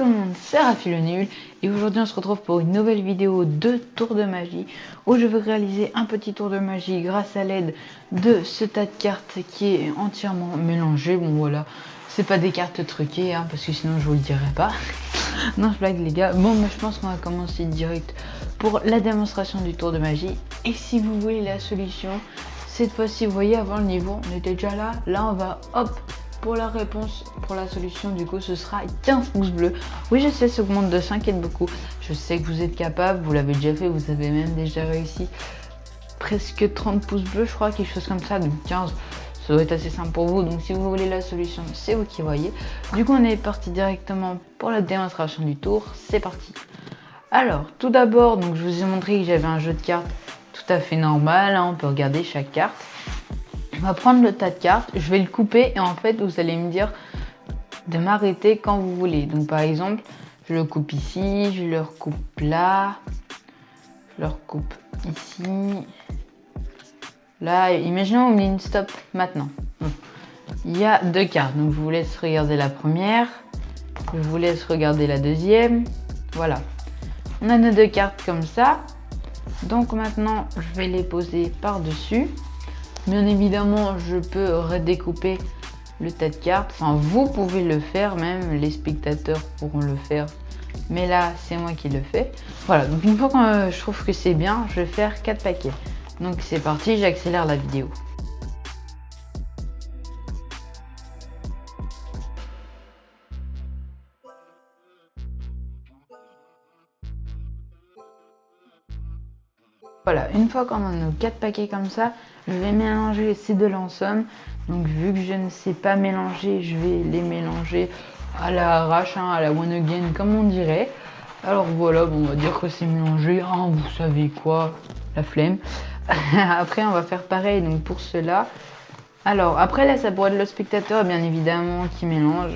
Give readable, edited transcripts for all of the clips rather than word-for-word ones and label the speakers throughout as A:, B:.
A: tout le monde, c'est Rafi le Nul et aujourd'hui on se retrouve pour une nouvelle vidéo de tour de magie où je vais réaliser un petit tour de magie grâce à l'aide de ce tas de cartes qui est entièrement mélangé. Bon voilà, c'est pas des cartes truquées parce que sinon je vous le dirais pas. Non, je blague les gars. Bon, mais je pense qu'on va commencer direct pour la démonstration du tour de magie. Et si vous voulez la solution, cette fois-ci, vous voyez, avant le niveau, on était déjà là. Là, on va, hop, pour la réponse, pour la solution, du coup, ce sera 15 pouces bleus. Oui, je sais, ça augmente de 5 et de beaucoup. Je sais que vous êtes capable, vous l'avez déjà fait, vous avez même déjà réussi presque 30 pouces bleus, je crois, quelque chose comme ça, donc 15. Ça doit être assez simple pour vous, donc si vous voulez la solution, c'est vous qui voyez. Du coup, on est parti directement pour la démonstration du tour. C'est parti. Alors, tout d'abord, donc je vous ai montré que j'avais un jeu de cartes tout à fait normal. On peut regarder chaque carte. On va prendre le tas de cartes, je vais le couper et en fait, vous allez me dire de m'arrêter quand vous voulez. Donc, par exemple, je le coupe ici, je le recoupe là, je le recoupe ici. Là, imaginons on met une stop maintenant. Il y a deux cartes, donc je vous laisse regarder la première, je vous laisse regarder la deuxième. Voilà, on a nos deux cartes comme ça. Donc maintenant, je vais les poser par-dessus. Bien évidemment, je peux redécouper le tas de cartes. Enfin, vous pouvez le faire, même les spectateurs pourront le faire. Mais là, c'est moi qui le fais. Voilà, donc une fois que je trouve que c'est bien, je vais faire 4 paquets. Donc c'est parti, j'accélère la vidéo. Voilà, une fois qu'on a nos 4 paquets comme ça, je vais mélanger ces deux-là ensemble. Donc vu que je ne sais pas mélanger, je vais les mélanger à la arrache, à la one again comme on dirait. Alors voilà, bon, on va dire que c'est mélangé, vous savez quoi, la flemme. Après on va faire pareil donc pour cela. Alors après là ça pourrait être le spectateur bien évidemment qui mélange.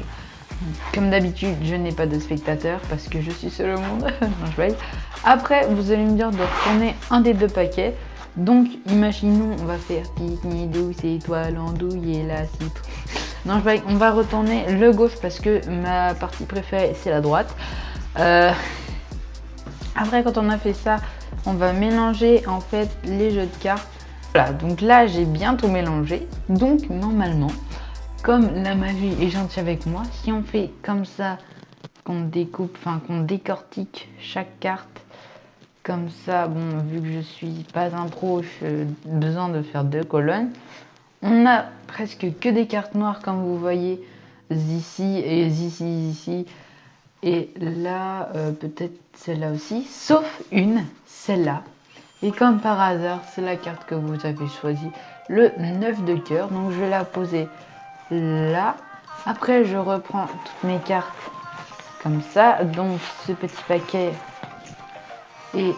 A: Comme d'habitude je n'ai pas de spectateur parce que je suis seul au monde. Non, je blague. Après vous allez me dire de retourner un des deux paquets. Donc imaginons on va faire pique-nique douce étoile andouille et la citrouille. Non je blague, on va retourner le gauche parce que ma partie préférée c'est la droite. Après quand on a fait ça, on va mélanger en fait les jeux de cartes. Voilà, donc là j'ai bien tout mélangé. Donc normalement, comme la magie est gentille avec moi, si on fait comme ça, qu'on découpe, enfin qu'on décortique chaque carte, comme ça, bon vu que je suis pas un pro, j'ai besoin de faire 2 colonnes. On a presque que des cartes noires comme vous voyez ici et ici. Et là, peut-être celle-là aussi, sauf une, celle-là. Et comme par hasard, c'est la carte que vous avez choisie, le 9 de cœur. Donc je vais la poser là. Après, je reprends toutes mes cartes comme ça. Donc ce petit paquet et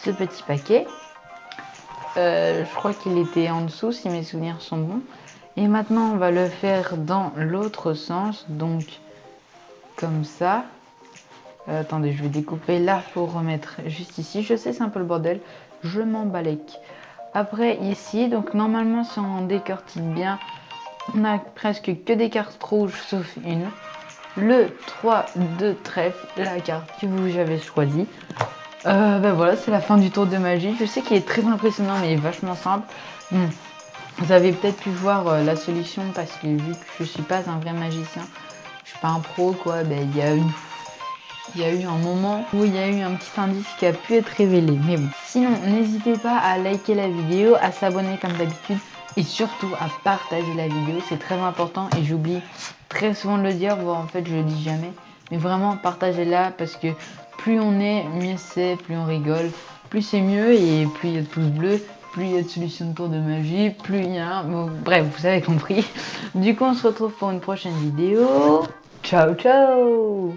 A: ce petit paquet. Je crois qu'il était en dessous si mes souvenirs sont bons. Et maintenant, on va le faire dans l'autre sens. Donc comme ça. Attendez, je vais découper là pour remettre juste ici. Je sais, c'est un peu le bordel. Je m'en balèque. Après, ici, donc normalement, si on décortique bien, on a presque que des cartes rouges, sauf une. Le 3 de trèfle, la carte que j'avais choisie. Ben voilà, c'est la fin du tour de magie. Je sais qu'il est très impressionnant, mais il est vachement simple. Vous avez peut-être pu voir la solution parce que vu que je suis pas un vrai magicien, je suis pas un pro quoi, ben il y a eu un moment où il y a eu un petit indice qui a pu être révélé, mais bon. Sinon, n'hésitez pas à liker la vidéo, à s'abonner comme d'habitude et surtout à partager la vidéo, c'est très important et j'oublie très souvent de le dire, voire en fait je le dis jamais, mais vraiment partagez-la parce que plus on est, mieux c'est, plus on rigole, plus c'est mieux et plus il y a de pouces bleus, plus il y a de solutions de tour de magie, plus il y a... Bon, bref, vous avez compris. Du coup, on se retrouve pour une prochaine vidéo. Ciao, ciao!